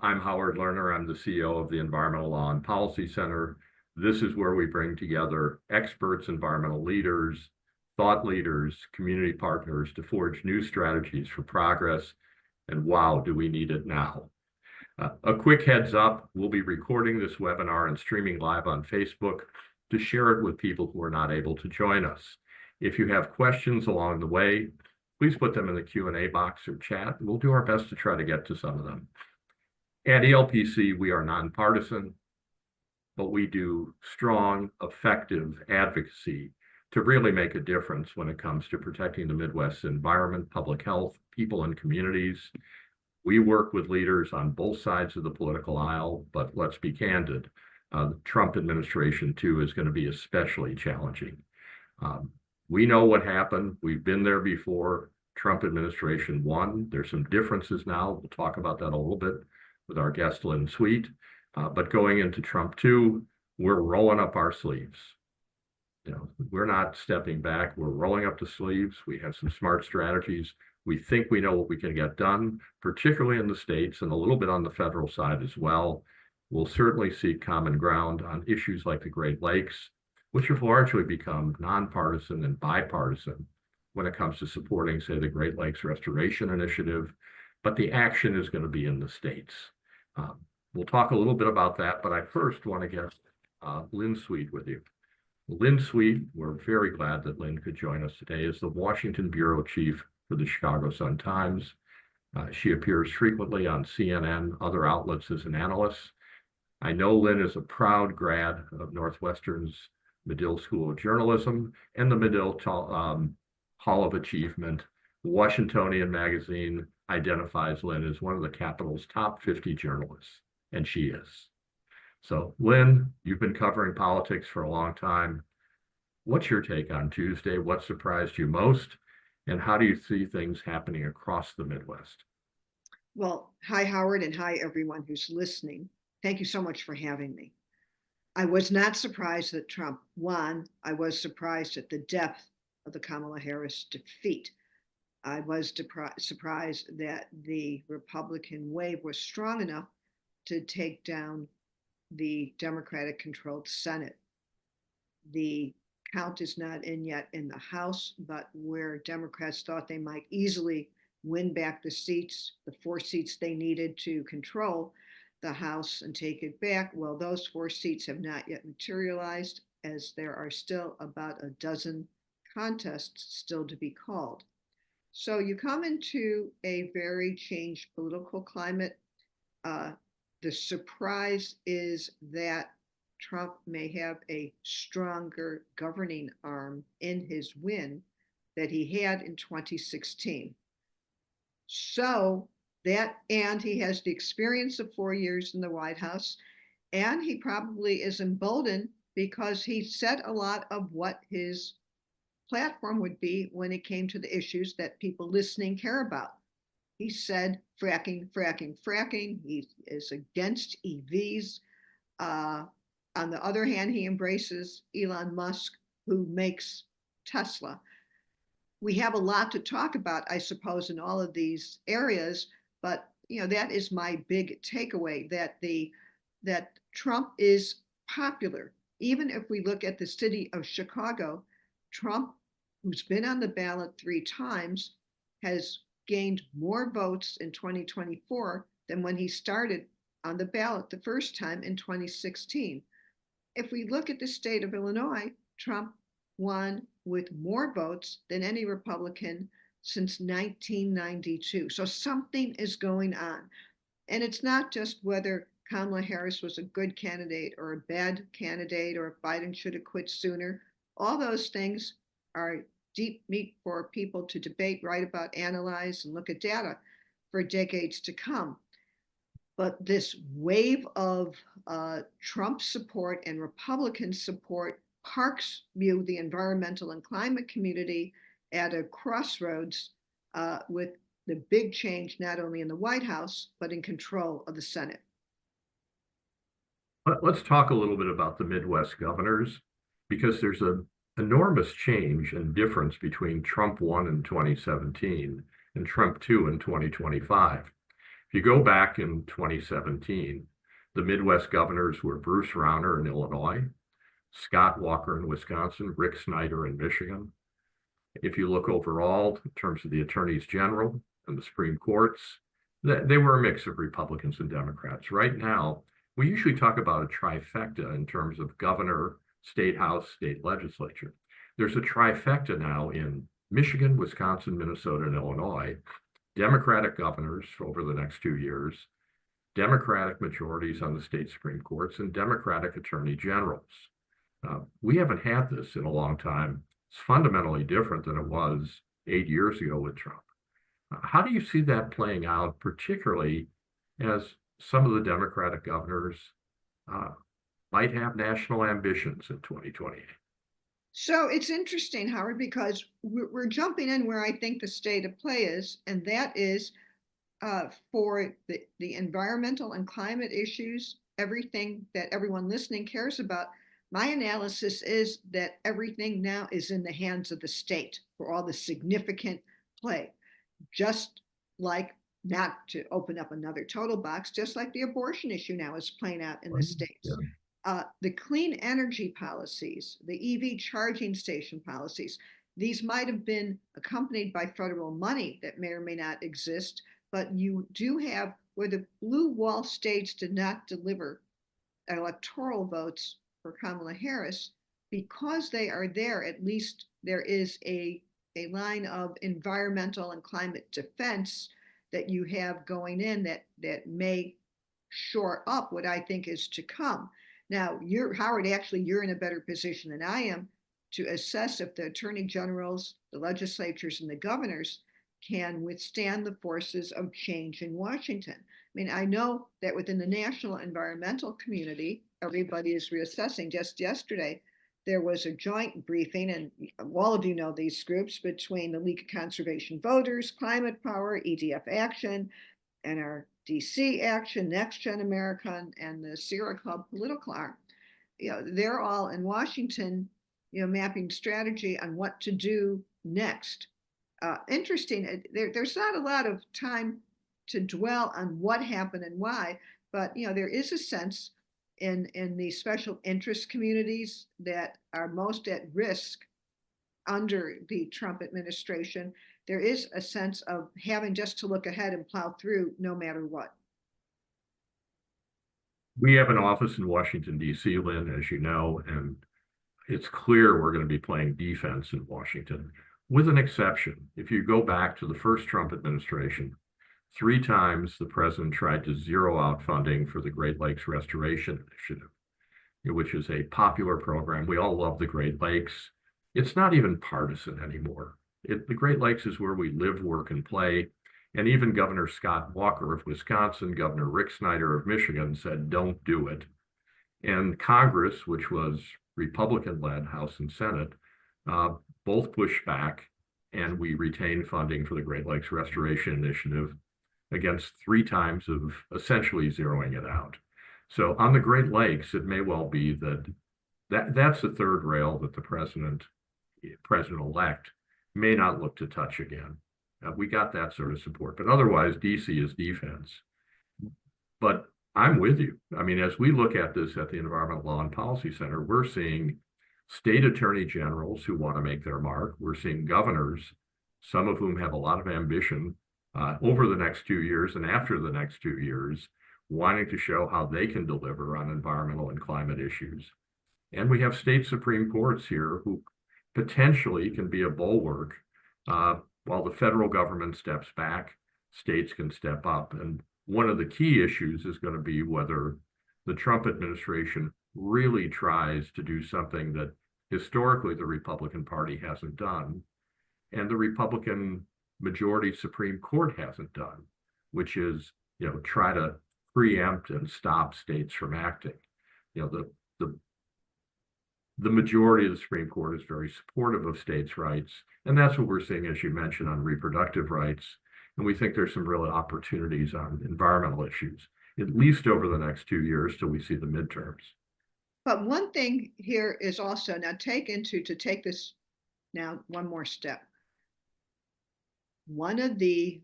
I'm Howard Lerner. I'm the CEO of the Environmental Law and Policy Center. This is where we bring together experts, environmental leaders, thought leaders, community partners to forge new strategies for progress. And wow, do we need it now? A quick heads up, we'll be recording this webinar and streaming live on Facebook to share it with people who are not able to join us. If you have questions along the way, please put them in the Q&A box or chat. We'll do our best to try to get to some of them. At ELPC, we are nonpartisan, but we do strong, effective advocacy to really make a difference when it comes to protecting the Midwest's environment, public health, people, and communities. We work with leaders on both sides of the political aisle, but let's be candid. The Trump administration, too, is going to be especially challenging. We know what happened. We've been there before. Trump administration won. There's some differences now. We'll talk about that a little bit with our guest, Lynn. But going into Trump 2, we're rolling up our sleeves. We're not stepping back. We're rolling up the sleeves. We have some smart strategies. We think we know what we can get done, particularly in the states and a little bit on the federal side as well. We'll certainly seek common ground on issues like the Great Lakes, which have largely become nonpartisan and bipartisan when it comes to supporting, say, the Great Lakes Restoration Initiative. But the action is going to be in the states. We'll talk a little bit about that, but I first want to get Lynn with you. Lynn, we're very glad that Lynn could join us today, is the Washington Bureau Chief for the Chicago Sun-Times. She appears frequently on CNN, other outlets as an analyst. I know Lynn is a proud grad of Northwestern's Medill School of Journalism and the Medill Hall of Achievement. The Washingtonian magazine identifies Lynn as one of the Capitol's top 50 journalists, and she is. So, Lynn, you've been covering politics for a long time. What's your take on Tuesday? What surprised you most? And how do you see things happening across the Midwest? Well, hi, Howard, and hi, everyone who's listening. Thank you so much for having me. I was not surprised that Trump won. I was surprised at the depth of the Kamala Harris defeat. I was surprised that the Republican wave was strong enough to take down the Democratic-controlled Senate. The count is not in yet in the House, but where Democrats thought they might easily win back the seats, the 4 seats they needed to control the House and take it back, well, those 4 seats have not yet materialized, as there are still about a dozen contests still to be called. So you come into a very changed political climate. The surprise is that Trump may have a stronger governing arm in his win that he had in 2016. So that, and he has the experience of 4 years in the White House, and he probably is emboldened because he said a lot of what his platform would be when it came to the issues that people listening care about. He said fracking, fracking, fracking. He is against EVs. On the other hand, he embraces Elon Musk, who makes Tesla. We have a lot to talk about, I suppose, in all of these areas, but that is my big takeaway, that Trump is popular. Even if we look at the city of Chicago, Trump, who's been on the ballot 3 times, has gained more votes in 2024 than when he started on the ballot the first time in 2016. If we look at the state of Illinois, Trump won with more votes than any Republican since 1992. So something is going on. And it's not just whether Kamala Harris was a good candidate or a bad candidate, or if Biden should have quit sooner. All those things are deep meat for people to debate, write about, analyze, and look at data for decades to come. But this wave of Trump support and Republican support parks the environmental and climate community at a crossroads with the big change not only in the White House, but in control of the Senate. Let's talk a little bit about the Midwest governors, because there's an enormous change and difference between Trump 1 in 2017 and Trump 2 in 2025. If you go back in 2017, the Midwest governors were Bruce Rauner in Illinois, Scott Walker in Wisconsin, Rick Snyder in Michigan. If you look overall in terms of the attorneys general and the Supreme Courts, they were a mix of Republicans and Democrats. Right now, we usually talk about a trifecta in terms of governor, state house, state legislature. There's a trifecta now in Michigan, Wisconsin, Minnesota, and Illinois, Democratic governors over the next 2 years, Democratic majorities on the state Supreme Courts, and Democratic attorney generals. We haven't had this in a long time. It's fundamentally different than it was 8 years ago with Trump. How do you see that playing out, particularly as some of the Democratic governors might have national ambitions in 2028? So it's interesting, Howard, because we're jumping in where I think the state of play is, and that is for the environmental and climate issues, everything that everyone listening cares about. My analysis is that everything now is in the hands of the state for all the significant play, just like, not to open up another total box, just like the abortion issue now is playing out in the states. The clean energy policies, the EV charging station policies, these might have been accompanied by federal money that may or may not exist, but you do have where the blue wall states did not deliver electoral votes for Kamala Harris, because they are there, at least there is a line of environmental and climate defense that you have going in that may shore up what I think is to come. Now, Howard, actually, you're in a better position than I am to assess if the attorney generals, the legislatures, and the governors can withstand the forces of change in Washington. I mean, I know that within the national environmental community, everybody is reassessing. Just yesterday, there was a joint briefing, and all of you know these groups, between the League of Conservation Voters, Climate Power, EDF Action, NRDC Action, Next Gen America, and the Sierra Club political arm. They're all in Washington, mapping strategy on what to do next. Interesting. There's not a lot of time to dwell on what happened and why, but there is a sense in the special interest communities that are most at risk under the Trump administration. There is a sense of having just to look ahead and plow through no matter what. We have an office in Washington, D.C., Lynn, as you know, and it's clear we're going to be playing defense in Washington, with an exception. If you go back to the first Trump administration, 3 times the president tried to zero out funding for the Great Lakes Restoration Initiative, which is a popular program. We all love the Great Lakes. It's not even partisan anymore. The Great Lakes is where we live, work, and play. And even Governor Scott Walker of Wisconsin, Governor Rick Snyder of Michigan said, don't do it. And Congress, which was Republican-led, House and Senate, both pushed back, and we retained funding for the Great Lakes Restoration Initiative against 3 times of essentially zeroing it out. So on the Great Lakes, it may well be that's the third rail that the president-elect may not look to touch again. We got that sort of support, but otherwise DC is defense. But I'm with you. I mean, as we look at this at the Environmental Law and Policy Center, we're seeing state attorney generals who want to make their mark. We're seeing governors, some of whom have a lot of ambition over the next 2 years and after the next 2 years, wanting to show how they can deliver on environmental and climate issues. And we have state Supreme Courts here who potentially can be a bulwark. While the federal government steps back, states can step up. And one of the key issues is going to be whether the Trump administration really tries to do something that historically the Republican Party hasn't done, and the Republican majority Supreme Court hasn't done, which is, try to preempt and stop states from acting. The majority of the Supreme Court is very supportive of states' rights, and that's what we're seeing, as you mentioned, on reproductive rights. And we think there's some real opportunities on environmental issues, at least over the next 2 years till we see the midterms. But one thing here is also now to take this now one more step. One of the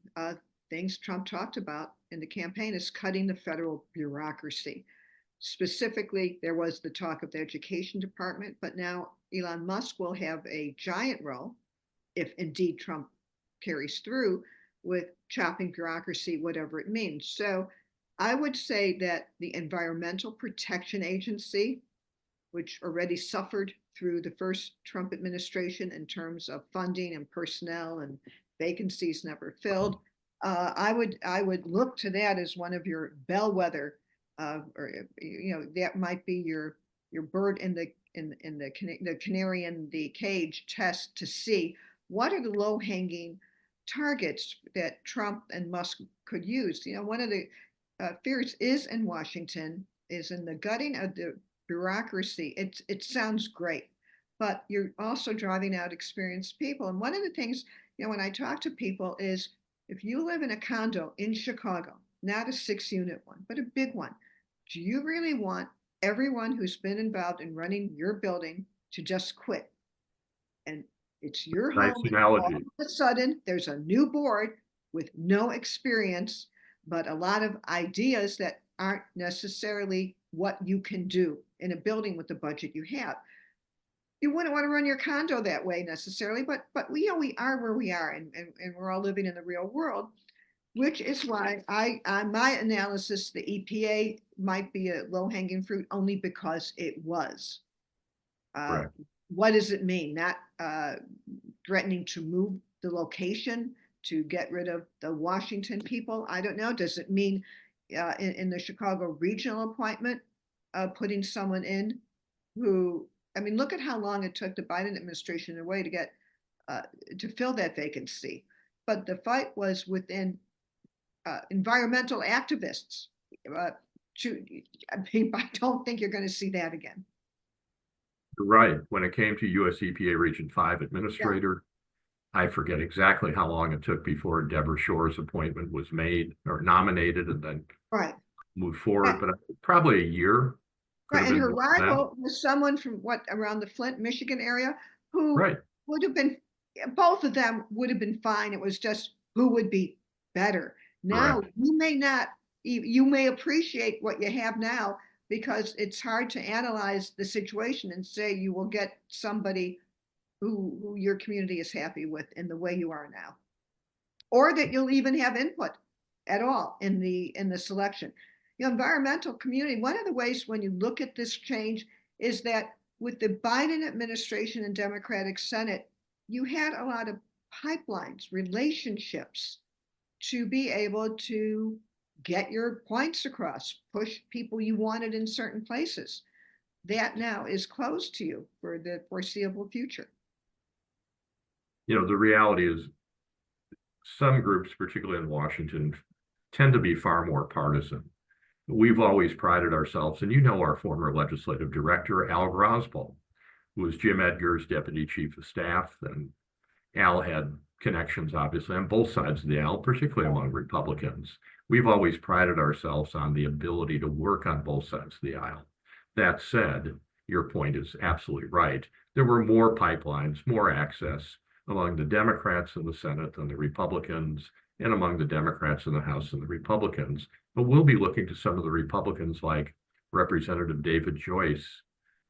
things Trump talked about in the campaign is cutting the federal bureaucracy. Specifically, there was the talk of the education department, but now Elon Musk will have a giant role, if indeed Trump carries through, with chopping bureaucracy, whatever it means. So I would say that the Environmental Protection Agency, which already suffered through the first Trump administration in terms of funding and personnel and vacancies never filled. I would look to that as one of your bellwether, or that might be your bird in the canary in the cage test to see what are the low hanging targets that Trump and Musk could use. One of the fears is in Washington is in the gutting of the bureaucracy. It sounds great, but you're also driving out experienced people. And one of the things, when I talk to people is if you live in a condo in Chicago, not a 6-unit one, but a big one, do you really want everyone who's been involved in running your building to just quit? And it's your Nice home. All analogy. of a sudden, there's a new board with no experience, but a lot of ideas that aren't necessarily what you can do in a building with the budget you have. You wouldn't want to run your condo that way necessarily, but we are where we are, and we're all living in the real world, which is why my analysis, the EPA might be a low hanging fruit only because it was. Correct. What does it mean? Not threatening to move the location to get rid of the Washington people? I don't know. Does it mean in the Chicago regional appointment, putting someone in who, I mean, look at how long it took the Biden administration away to get to fill that vacancy. But the fight was within environmental activists. I mean, I don't think you're going to see that again. You're right. When it came to US EPA Region 5 administrator, I forget exactly how long it took before Deborah Shore's appointment was made or nominated and then Right. moved forward, but probably a year. Right. And her rival was someone from around the Flint, Michigan area who Right. would have been, both of them would have been fine. It was just who would be better. Now, Correct. you may appreciate what you have now because it's hard to analyze the situation and say you will get somebody who your community is happy with in the way you are now, or that you'll even have input at all in the selection. Environmental community, one of the ways when you look at this change is that with the Biden administration and Democratic Senate, you had a lot of pipelines, relationships to be able to get your points across, push people you wanted in certain places. That now is closed to you for the foreseeable future. The reality is some groups, particularly in Washington, tend to be far more partisan. We've always prided ourselves, and our former legislative director, Al Grosboll, who was Jim Edgar's deputy chief of staff. And Al had connections, obviously, on both sides of the aisle, particularly among Republicans. We've always prided ourselves on the ability to work on both sides of the aisle. That said, your point is absolutely right. There were more pipelines, more access among the Democrats in the Senate than the Republicans, and among the Democrats in the House and the Republicans. But we'll be looking to some of the Republicans like Representative David Joyce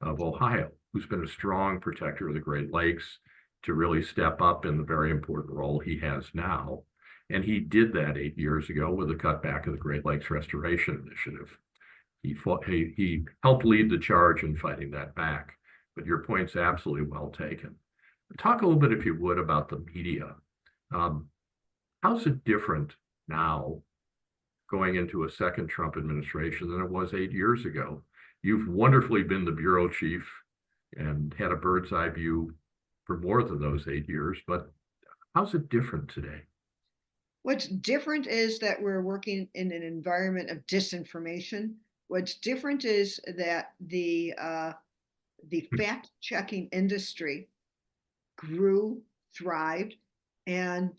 of Ohio, who's been a strong protector of the Great Lakes, to really step up in the very important role he has now. And he did that 8 years ago with the cutback of the Great Lakes Restoration Initiative. He helped lead the charge in fighting that back. But your point's absolutely well taken. Talk a little bit, if you would, about the media. How's it different now going into a second Trump administration than it was 8 years ago? You've wonderfully been the bureau chief and had a bird's eye view for more than those 8 years, but how's it different today? What's different is that we're working in an environment of disinformation. What's different is that the fact-checking industry grew, thrived, and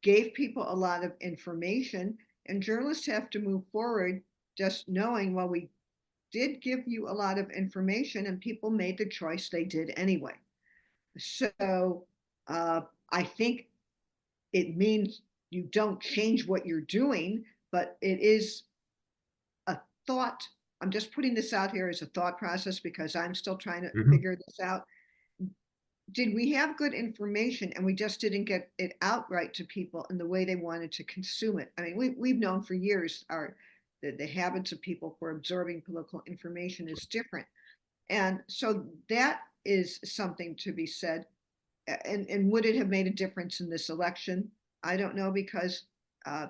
gave people a lot of information. And journalists have to move forward just knowing, well, we did give you a lot of information and people made the choice they did anyway. So I think it means you don't change what you're doing, but it is a thought. I'm just putting this out here as a thought process because I'm still trying to Mhm. figure this out. Did we have good information and we just didn't get it out right to people in the way they wanted to consume it? I mean, we've known for years the habits of people for absorbing political information is different. And so that is something to be said. And would it have made a difference in this election? I don't know, because uh,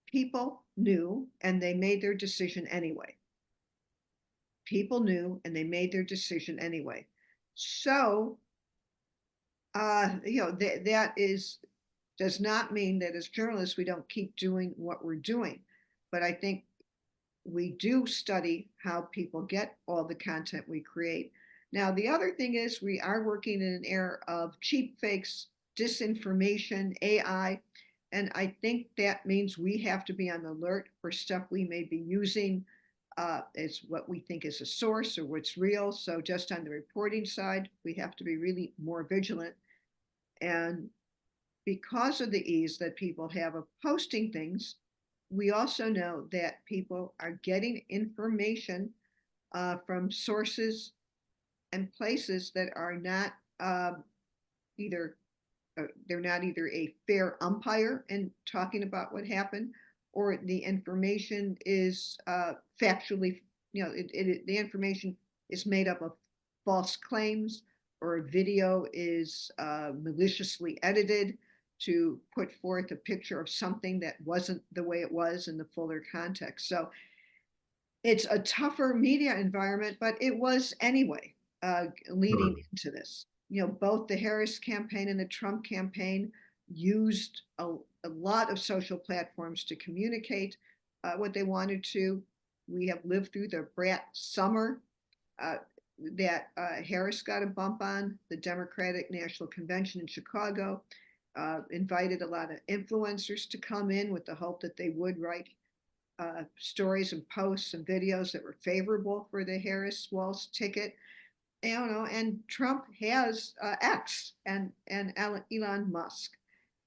people knew and they made their decision anyway. People knew and they made their decision anyway. So, that is does not mean that as journalists we don't keep doing what we're doing. But I think we do study how people get all the content we create. Now, the other thing is we are working in an era of cheap fakes, disinformation, AI, and I think that means we have to be on the alert for stuff we may be using as what we think is a source or what's real. So just on the reporting side, we have to be really more vigilant. And because of the ease that people have of posting things, we also know that people are getting information from sources and places that are not either they're not either a fair umpire in talking about what happened, or the information is factually, the information is made up of false claims, or a video is maliciously edited to put forth a picture of something that wasn't the way it was in the fuller context. So it's a tougher media environment, but it was anyway, leading Sure. into this. Both the Harris campaign and the Trump campaign used a lot of social platforms to communicate what they wanted to. We have lived through the brat summer uh, that Harris got a bump on. The Democratic National Convention in Chicago invited a lot of influencers to come in with the hope that they would write stories and posts and videos that were favorable for the Harris Walz ticket. And Trump has X and Elon Musk,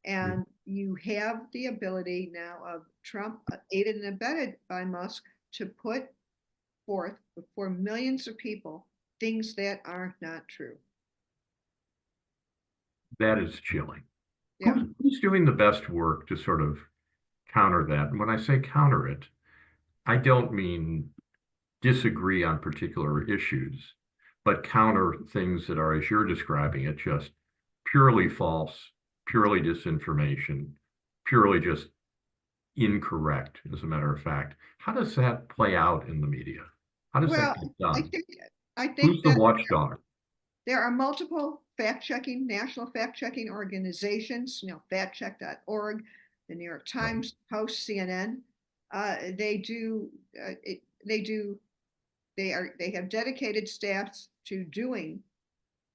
and you have the ability now of Trump, aided and abetted by Musk, to put forth before millions of people things that are not true. That is chilling. Yeah. Who's doing the best work to sort of counter that? And when I say counter it, I don't mean disagree on particular issues, but counter things that are, as you're describing it, just purely false, purely disinformation, purely just incorrect, as a matter of fact. How does that play out in the media? How does that Well, get I done? think I think Who's the that watchdog? there are multiple national fact-checking organizations, factcheck.org, the New York Right. Times, Post, CNN. They do, they do, they have dedicated staffs to doing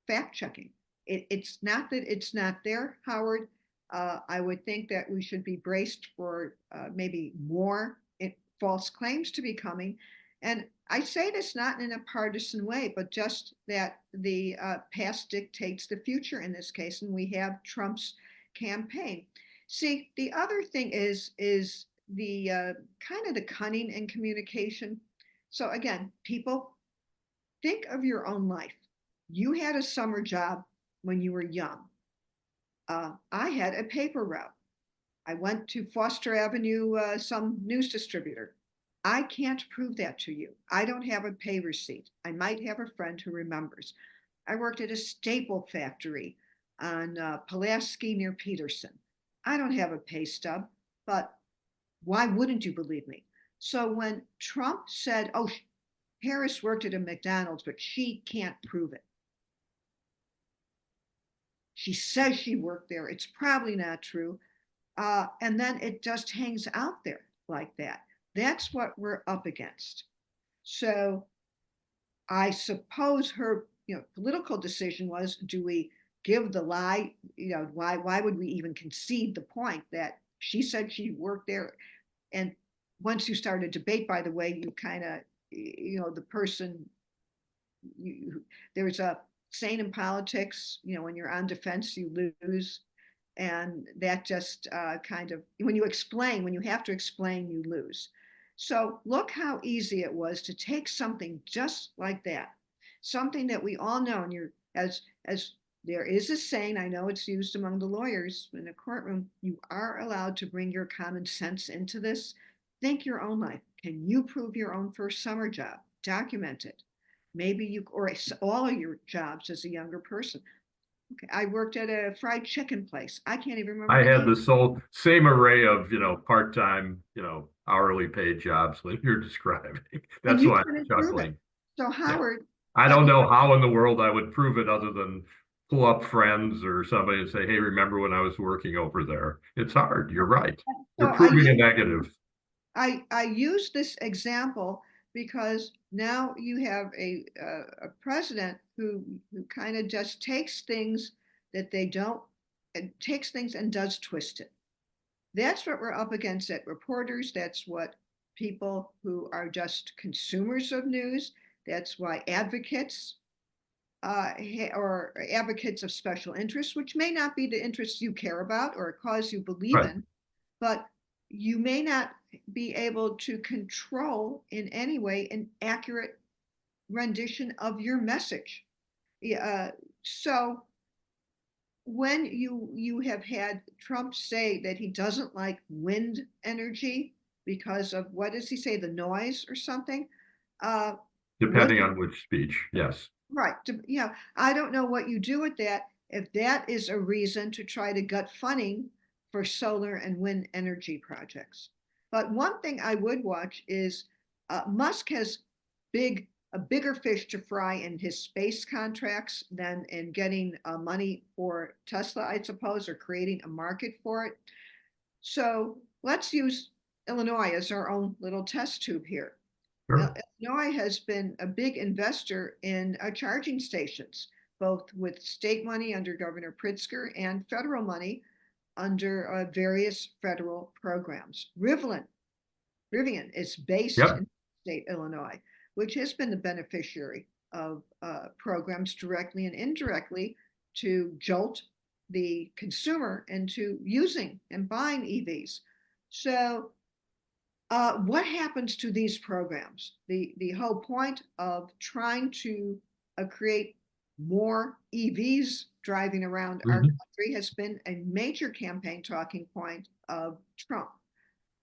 fact checking. It's not that it's not there, Howard. I would think that we should be braced for maybe more false claims to be coming. And I say this not in a partisan way, but just that the past dictates the future in this case, and we have Trump's campaign. See, the other thing is the kind of the cunning in communication. So again, people, think of your own life. You had a summer job when you were young. I had a paper route. I went to Foster Avenue, some news distributor. I can't prove that to you. I don't have a pay receipt. I might have a friend who remembers. I worked at a staple factory on Pulaski near Peterson. I don't have a pay stub, but why wouldn't you believe me? So when Trump said, oh, Harris worked at a McDonald's, but she can't prove it. She says she worked there. It's probably not true. And then it just hangs out there like that. That's what we're up against. So I suppose her, political decision was: do we give the lie? Why would we even concede the point that she said she worked there? And once you start a debate, by the way, you kind of, the person, there's a saying in politics, when you're on defense, you lose. And that just kind of, when you explain, when you have to explain, you lose. So look how easy it was to take something just like that, something that we all know. And you're, as there is a saying, I know it's used among the lawyers in a courtroom, you are allowed to bring your common sense into this. Think your own life. Can you prove your own first summer job? Document it. Maybe you, or all of your jobs as a younger person. Okay, I worked at a fried chicken place. I can't even remember I the had name. the same array of, part-time, hourly paid jobs that you're describing. And That's you why I'm couldn't prove it. chuckling. So Yeah. Howard, I but don't know how in the world I would prove it other than pull up friends or somebody and say, hey, remember when I was working over there? It's hard. You're right. so You're proving a negative. I use this example because now you have a president who kind of just takes things that they don't, and takes things and does twist it. That's what we're up against at reporters. That's what people who are just consumers of news. That's why advocates or advocates of special interests, which may not be the interests you care about or a cause you believe Right. in, but you may not be able to control in any way an accurate rendition of your message. So when you have had Trump say that he doesn't like wind energy because of, what does he say, the noise or something? Uh, what Depending on which speech. Yes. Right. I don't know what you do with that if that is a reason to try to gut funding for solar and wind energy projects. But one thing I would watch is Musk has a bigger fish to fry in his space contracts than in getting money for Tesla, I suppose, or creating a market for it. So let's use Illinois as our own little test tube here. Sure. Illinois has been a big investor in charging stations, both with state money under Governor Pritzker and federal money under various federal programs. Rivian is based Yep. in state Illinois, which has been the beneficiary of programs directly and indirectly to jolt the consumer into using and buying EVs. So what happens to these programs? The whole point of trying to create more EVs driving around our Mhm. country has been a major campaign talking point of Trump.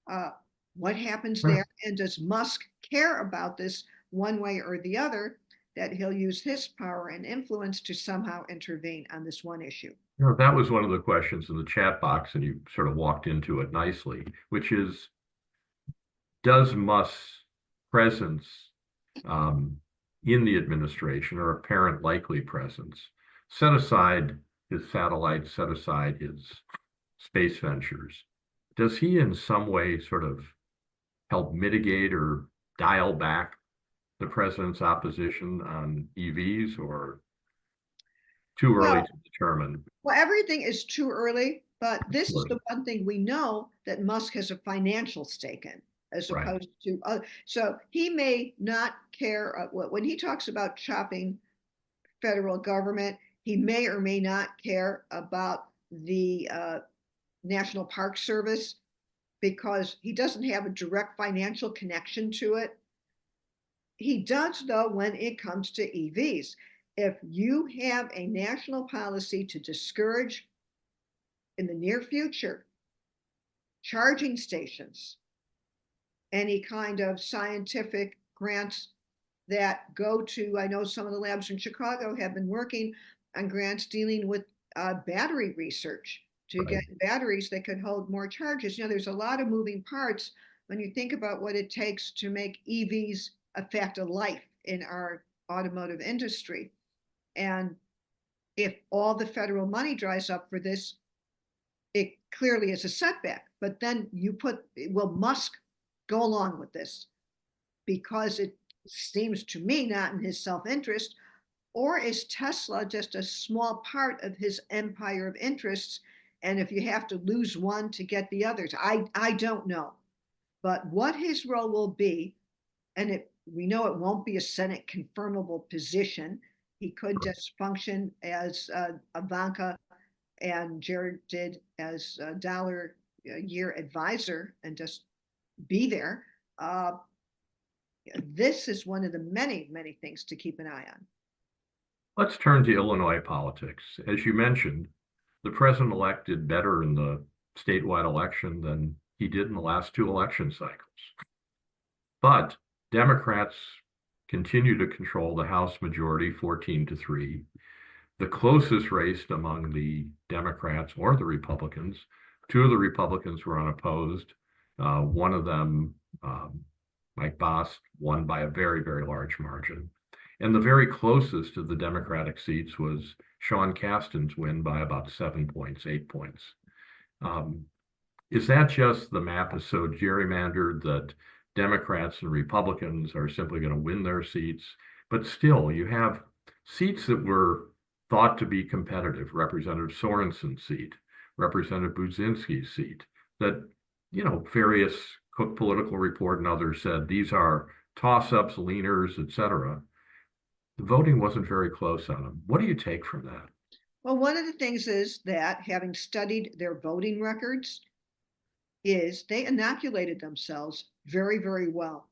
Uh, what happens Sure. there? And does Musk care about this one way or the other, that he'll use his power and influence to somehow intervene on this one issue? That was one of the questions in the chat box, and you sort of walked into it nicely, which is, does Musk's presence um, in the administration, or apparent likely presence, set aside his satellites, set aside his space ventures? Does he in some way sort of help mitigate or dial back the president's opposition on EVs, or too early Well, to determine? Well, everything is too early, but this is Sure. the one thing we know that Musk has a financial stake in, as Right. opposed to so he may not care when he talks about chopping federal government. He may or may not care about the National Park Service because he doesn't have a direct financial connection to it. He does, though, when it comes to EVs. If you have a national policy to discourage in the near future charging stations, any kind of scientific grants that go to, I know some of the labs in Chicago have been working on grants dealing with battery research to get Right. batteries that could hold more charges. There's a lot of moving parts when you think about what it takes to make EVs a fact of life in our automotive industry. And if all the federal money dries up for this, it clearly is a setback. But then will Musk go along with this because it seems to me not in his self interest? Or is Tesla just a small part of his empire of interests? And if you have to lose one to get the others, I don't know. But what his role will be, and we know it won't be a Senate confirmable position. He could just function as Ivanka and Jared did as a dollar a year advisor and just be there. This is one of the many, many things to keep an eye on. Let's turn to Illinois politics. As you mentioned, the president-elect did better in the statewide election than he did in the last 2 election cycles. But Democrats continue to control the House majority 14-3. The closest race among the Democrats or the Republicans, 2 of the Republicans were unopposed. One of them, Mike Boss, won by a very, very large margin. And the very closest of the Democratic seats was Sean Casten's win by about 7 points, 8 points. Is that just the map is so gerrymandered that Democrats and Republicans are simply going to win their seats? But still, you have seats that were thought to be competitive, Representative Sorensen's seat, Representative Budzinski's seat, that, various Cook Political Report and others said these are toss-ups, leaners, etc. The voting wasn't very close on them. What do you take from that? Well, one of the things is that having studied their voting records is they inoculated themselves very, very well.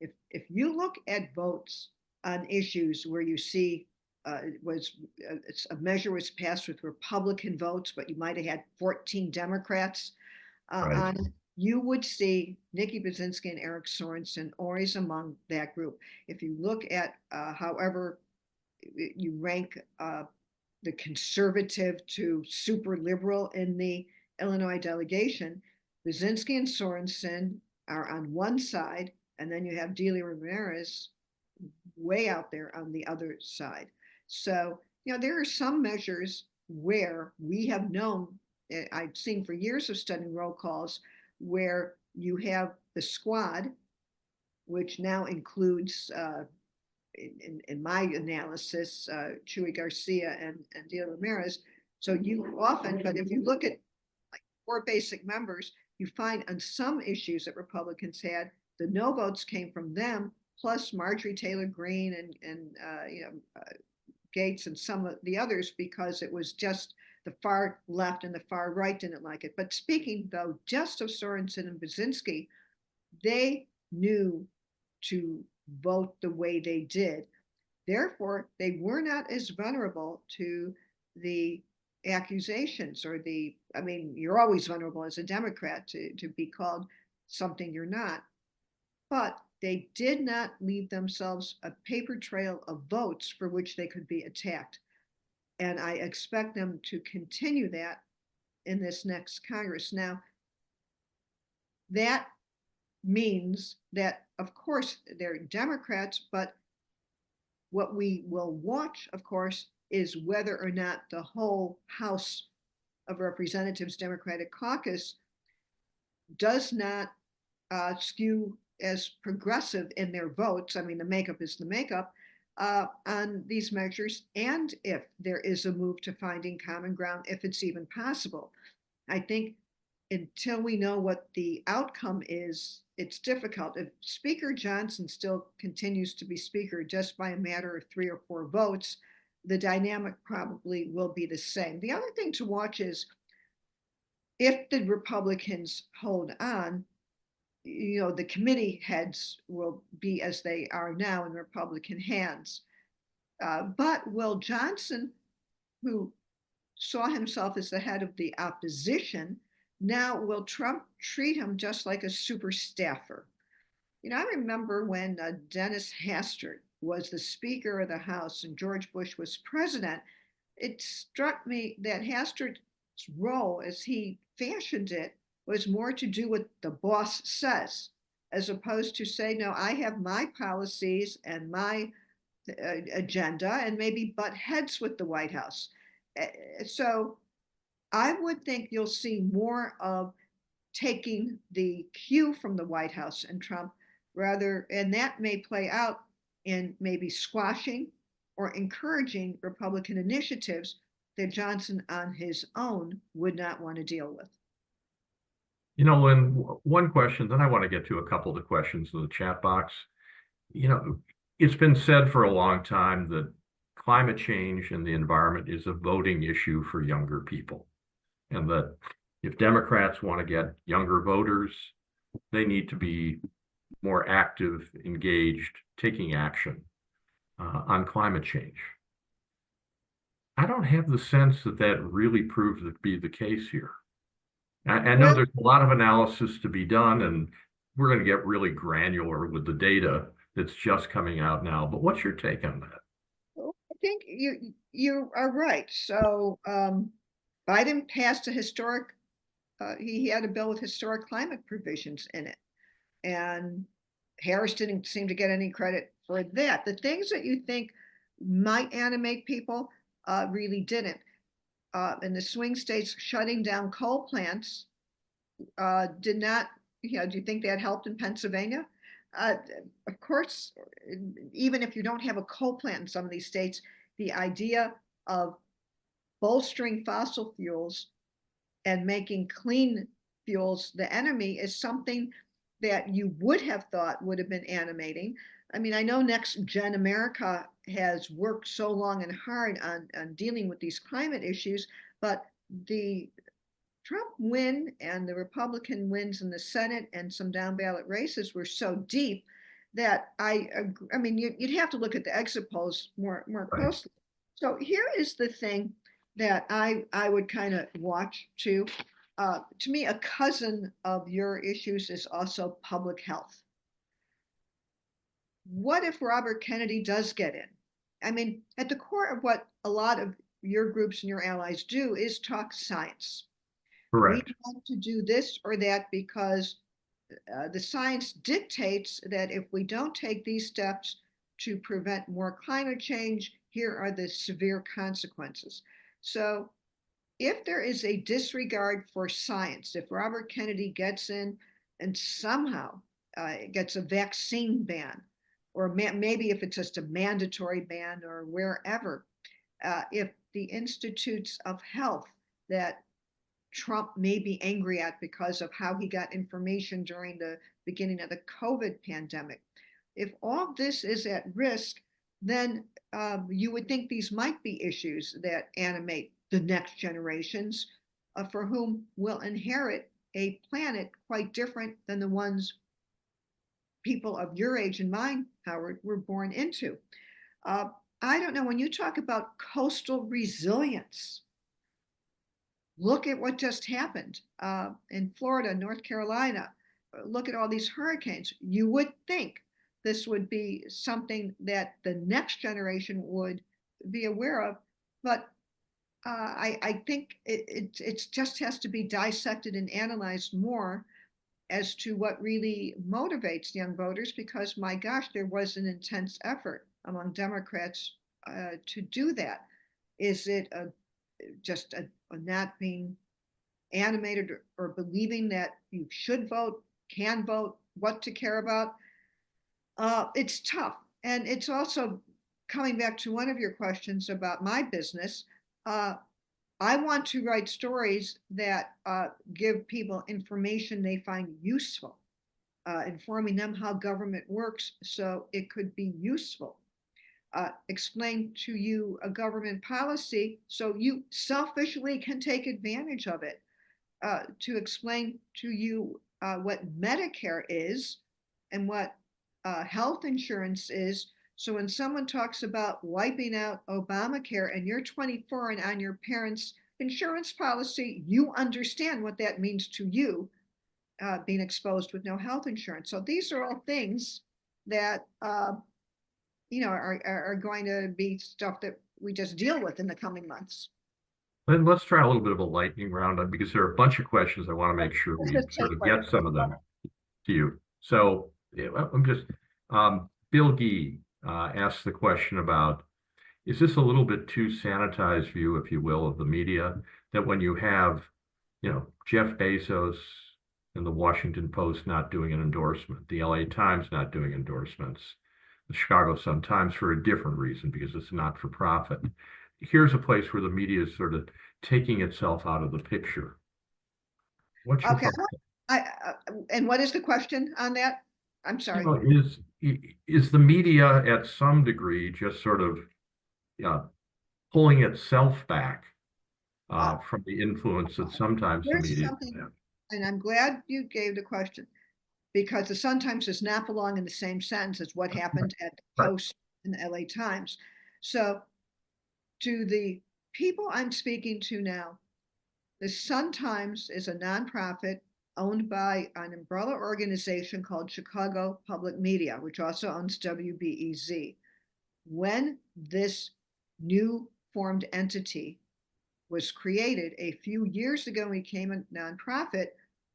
If you look at votes on issues where you see a measure was passed with Republican votes, but you might have had 14 Democrats on it, you would see Nikki Budzinski and Eric Sorensen always among that group. If you look at however you rank the conservative to super liberal in the Illinois delegation, Budzinski and Sorensen are on one side, and then you have Delia Ramirez way out there on the other side. So, there are some measures where we have known, I've seen for years of studying roll calls, where you have the squad, which now includes, in my analysis, Chuy Garcia and Delia Ramirez. So you often, but if you look at like 4 basic members, you find on some issues that Republicans had, the no votes came from them, plus Marjorie Taylor Greene and Gates and some of the others, because it was just the far left and the far right didn't like it. But speaking, though, just of Sorensen and Budzinski, they knew to vote the way they did. Therefore, they were not as vulnerable to the accusations or you're always vulnerable as a Democrat to be called something you're not. But they did not leave themselves a paper trail of votes for which they could be attacked. And I expect them to continue that in this next Congress. Now, that means that, of course, they're Democrats, but what we will watch, of course, is whether or not the whole House of Representatives Democratic Caucus does not skew as progressive in their votes. I mean, the makeup is the makeup on these measures, and if there is a move to finding common ground, if it's even possible. I think until we know what the outcome is, it's difficult. If Speaker Johnson still continues to be Speaker just by a matter of 3 or 4 votes, the dynamic probably will be the same. The other thing to watch is if the Republicans hold on, the committee heads will be as they are now in Republican hands. But will Johnson, who saw himself as the head of the opposition, now will Trump treat him just like a super staffer? I remember when Dennis Hastert was the Speaker of the House and George Bush was president, it struck me that Hastert's role as he fashioned it was more to do what the boss says, as opposed to say, no, I have my policies and my agenda, and maybe butt heads with the White House. So I would think you'll see more of taking the cue from the White House and Trump and that may play out in maybe squashing or encouraging Republican initiatives that Johnson on his own would not want to deal with. Lynn, one question, then I want to get to a couple of the questions in the chat box. It's been said for a long time that climate change and the environment is a voting issue for younger people. and that if Democrats want to get younger voters, they need to be more active, engaged, taking action on climate change. I don't have the sense that that really proved to be the case here. I know Well, there's a lot of analysis to be done, and we're going to get really granular with the data that's just coming out now. But what's your take on that? I think you are right. So Biden passed a historic. He had a bill with historic climate provisions in it, and Harris didn't seem to get any credit for that. The things that you think might animate people really didn't. In the swing states, shutting down coal plants did not. Do you think that helped in Pennsylvania? Uh, of course, even if you don't have a coal plant in some of these states, the idea of bolstering fossil fuels and making clean fuels the enemy is something that you would have thought would have been animating. I mean, I know Next Gen America has worked so long and hard on dealing with these climate issues, but the Trump win and the Republican wins in the Senate and some down ballot races were so deep that I mean, you'd have to look at the exit polls more Right. closely. So here is the thing that I would kind of watch too. To me, a cousin of your issues is also public health. What if Robert Kennedy does get in? I mean, at the core of what a lot of your groups and your allies do is talk science. We Correct. want to do this or that because the science dictates that if we don't take these steps to prevent more climate change, here are the severe consequences. So if there is a disregard for science, if Robert Kennedy gets in and somehow gets a vaccine ban, or maybe if it's just a mandatory ban or wherever, if the institutes of health that Trump may be angry at because of how he got information during the beginning of the COVID pandemic. If all this is at risk, then you would think these might be issues that animate the next generations for whom will inherit a planet quite different than the ones people of your age and mine, Howard, were born into. Uh, I don't know, when you talk about coastal resilience, look at what just happened in Florida, North Carolina. Look at all these hurricanes. You would think this would be something that the next generation would be aware of, but I think it just has to be dissected and analyzed more as to what really motivates young voters, because my gosh, there was an intense effort among Democrats to do that. Is it just a not being animated or believing that you should vote, can vote, what to care about? It's tough. And it's also coming back to one of your questions about my business. Uh, I want to write stories that give people information they find useful, informing them how government works so it could be useful. Explain to you a government policy so you selfishly can take advantage of it. To explain to you what Medicare is and what health insurance is. So when someone talks about wiping out Obamacare and you're 24 and on your parents' insurance policy, you understand what that means to you being exposed with no health insurance. So these are all things that are going to be stuff that we just deal with in the coming months. Then let's try a little bit of a lightning round because there are a bunch of questions. I want to make sure we sort of get some of them to you. So yeah, I'm just, Bill Gee asked the question about, is this a little bit too sanitized view, if you will, of the media, that when you have, Jeff Bezos and the Washington Post not doing an endorsement, the LA Times not doing endorsements, the Chicago Sun-Times for a different reason because it's not for profit. Here's a place where the media is sort of taking itself out of the picture. What's your Okay. And what is the question on that? I'm sorry. is the media at some degree just sort of pulling itself back from the influence that sometimes the Here's media something, can have. and I'm glad you gave the question, because the Sun Times does not belong in the same sentence as what happened at the Right. Post and the LA Times. So to the people I'm speaking to now, the Sun Times is a nonprofit owned by an umbrella organization called Chicago Public Media, which also owns WBEZ. When this new formed entity was created a few years ago and became a nonprofit,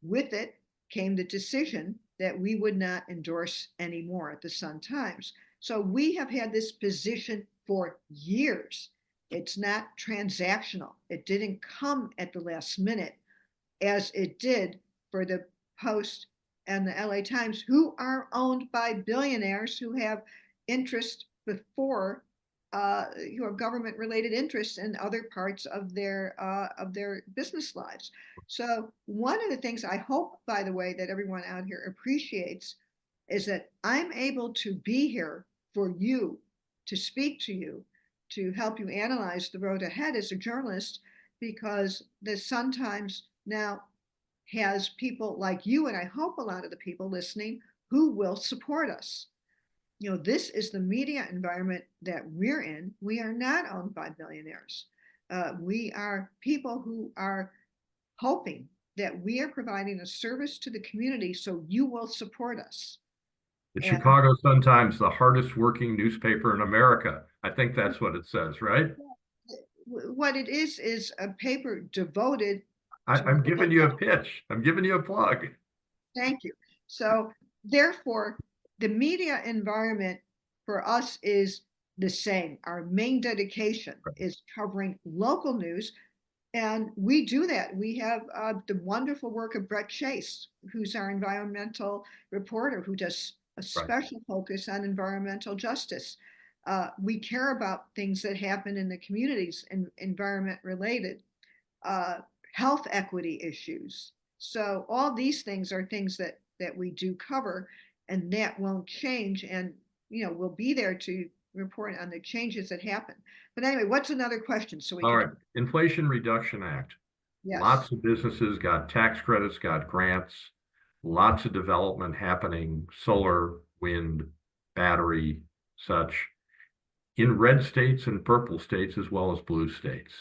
with it came the decision that we would not endorse anymore at the Sun Times. So we have had this position for years. It's not transactional. It didn't come at the last minute as it did for the Post and the LA Times, who are owned by billionaires who have interest before who have government related interests in other parts of their business lives. So one of the things I hope, by the way, that everyone out here appreciates is that I'm able to be here for you, to speak to you, to help you analyze the road ahead as a journalist, because the Sun Times now has people like you, and I hope a lot of the people listening, who will support us. You know, this is the media environment that we're in. We are not owned by billionaires. We are people who are hoping that we are providing a service to the community, so you will support us. The And Chicago Sun-Times, the hardest working newspaper in America. I think that's what it says, right? what it is a paper devoted to I'm giving you a local. pitch. I'm giving you a plug. Thank you. So therefore, the media environment for us is the same. Our main dedication is covering local news, and we do that. We have the wonderful work of Brett Chase, who's our environmental reporter, who does a Right. special focus on environmental justice. We care about things that happen in the communities and environment related, uh, health equity issues. So all these things are things that we do cover, and that won't change. And we'll be there to report on the changes that happen. But anyway, what's another question so we All can? right. Inflation Reduction Act. Yes. Lots of businesses got tax credits, got grants, lots of development happening, solar, wind, battery, such, in red states and purple states as well as blue states.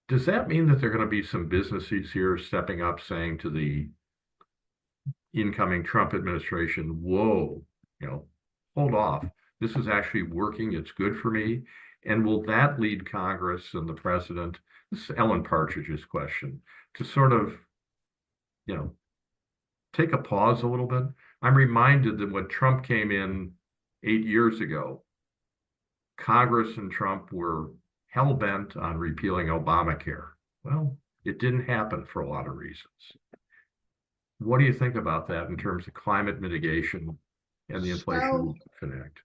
Does that mean that there are going to be some businesses here stepping up saying to the incoming Trump administration, whoa, hold off. This is actually working. It's good for me. And will that lead Congress and the president, this is Ellen Partridge's question, to sort of, take a pause a little bit? I'm reminded that when Trump came in 8 years ago, Congress and Trump were hell-bent on repealing Obamacare. Well, it didn't happen for a lot of reasons. What do you think about that in terms of climate mitigation and the Inflation Reduction Act?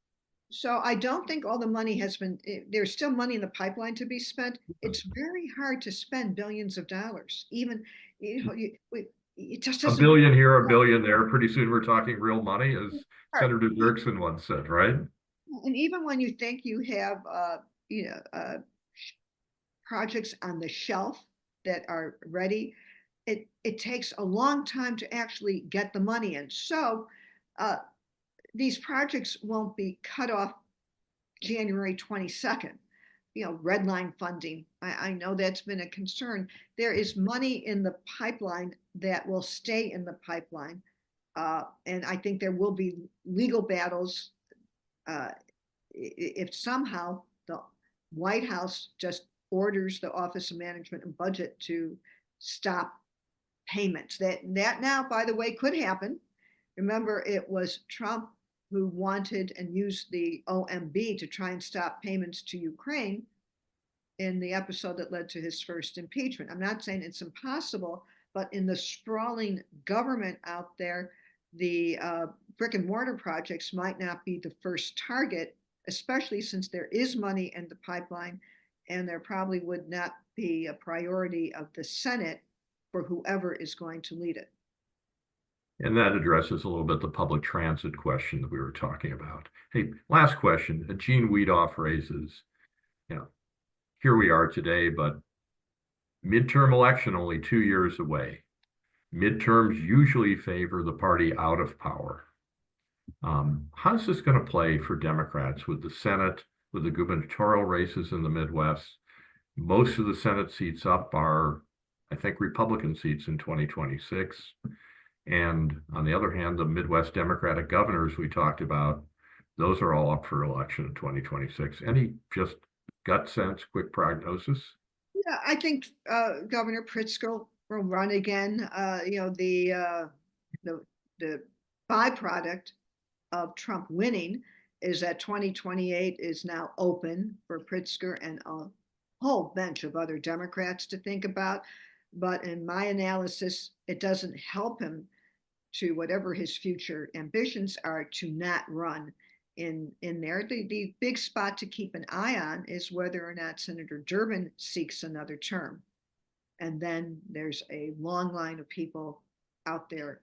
So I don't think all the money has been, there's still money in the pipeline to be spent. It's very hard to spend billions of dollars. Even, it just A doesn't. billion here, a billion there. Pretty soon we're talking real money, as Senator Dirksen once said, right? And even when you think you have, you know, uh, projects on the shelf that are ready, it takes a long time to actually get the money in. So uh, these projects won't be cut off January 22nd. Red line funding. I know that's been a concern. There is money in the pipeline that will stay in the pipeline. And I think there will be legal battles if somehow the White House just orders the Office of Management and Budget to stop payments. That now, by the way, could happen. Remember, it was Trump who wanted and used the OMB to try and stop payments to Ukraine in the episode that led to his first impeachment. I'm not saying it's impossible, but in the sprawling government out there, the brick and mortar projects might not be the first target, especially since there is money in the pipeline and there probably would not be a priority of the Senate for whoever is going to lead it. And that addresses a little bit the public transit question that we were talking about. Hey, last question. Gene Weedoff raises, here we are today, but Midterm election only 2 years away. Midterms usually favor the party out of power. How's this going to play for Democrats with the Senate, with the gubernatorial races in the Midwest? Most of the Senate seats up are, I think, Republican seats in 2026. And on the other hand, the Midwest Democratic governors we talked about, those are all up for election in 2026. Any just gut sense, quick prognosis? Yeah, I think Governor Pritzker will run again. The byproduct of Trump winning is that 2028 is now open for Pritzker and a whole bunch of other Democrats to think about. But in my analysis, it doesn't help him to whatever his future ambitions are to not run in there. The big spot to keep an eye on is whether or not Senator Durbin seeks another term. And then there's a long line of people out there,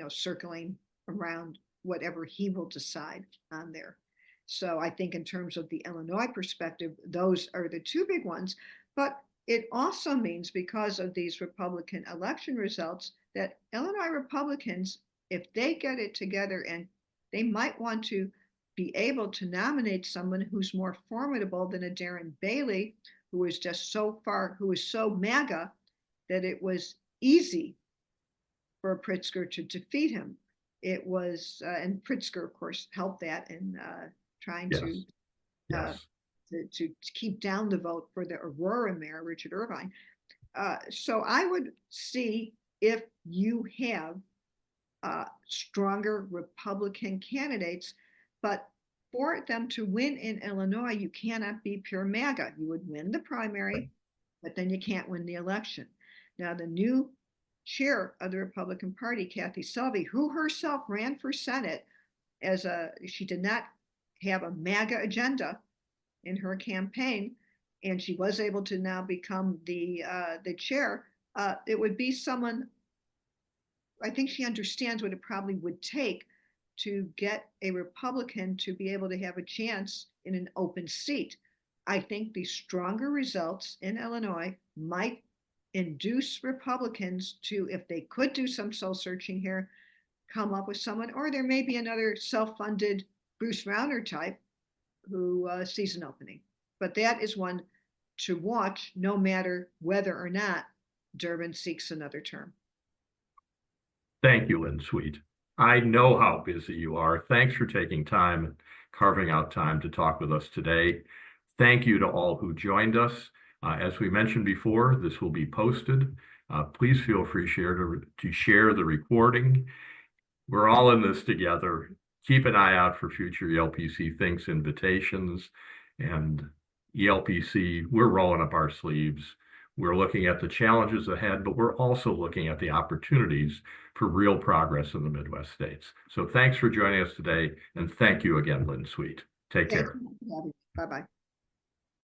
circling around whatever he will decide on there. So I think in terms of the Illinois perspective, those are the two big ones. But it also means, because of these Republican election results, that Illinois Republicans, if they get it together, and they might want to be able to nominate someone who's more formidable than a Darren Bailey, who is just so far, who is so MAGA that it was easy for Pritzker to defeat him. It was, and Pritzker, of course, helped that in trying Yes. to keep down the vote for the Aurora mayor, Richard Irvine. So I would see if you have stronger Republican candidates, but for them to win in Illinois, you cannot be pure MAGA. You would win the primary, but then you can't win the election. Now, the new chair of the Republican Party, Kathy Selvey, who herself ran for Senate she did not have a MAGA agenda in her campaign, and she was able to now become the chair. It would be someone, I think she understands what it probably would take to get a Republican to be able to have a chance in an open seat. I think the stronger results in Illinois might induce Republicans to, if they could do some soul searching here, come up with someone, or there may be another self-funded Bruce Rauner type who sees an opening. But that is one to watch, no matter whether or not Durbin seeks another term. Thank you, Lynn Sweet. I know how busy you are. Thanks for taking time and carving out time to talk with us today. Thank you to all who joined us. As we mentioned before, this will be posted. Please feel free to share the recording. We're all in this together. Keep an eye out for future ELPC Thinks invitations. And ELPC, we're rolling up our sleeves. We're looking at the challenges ahead, but we're also looking at the opportunities for real progress in the Midwest states. So thanks for joining us today. And thank you again, Lynn Sweet. Take care. Bye-bye.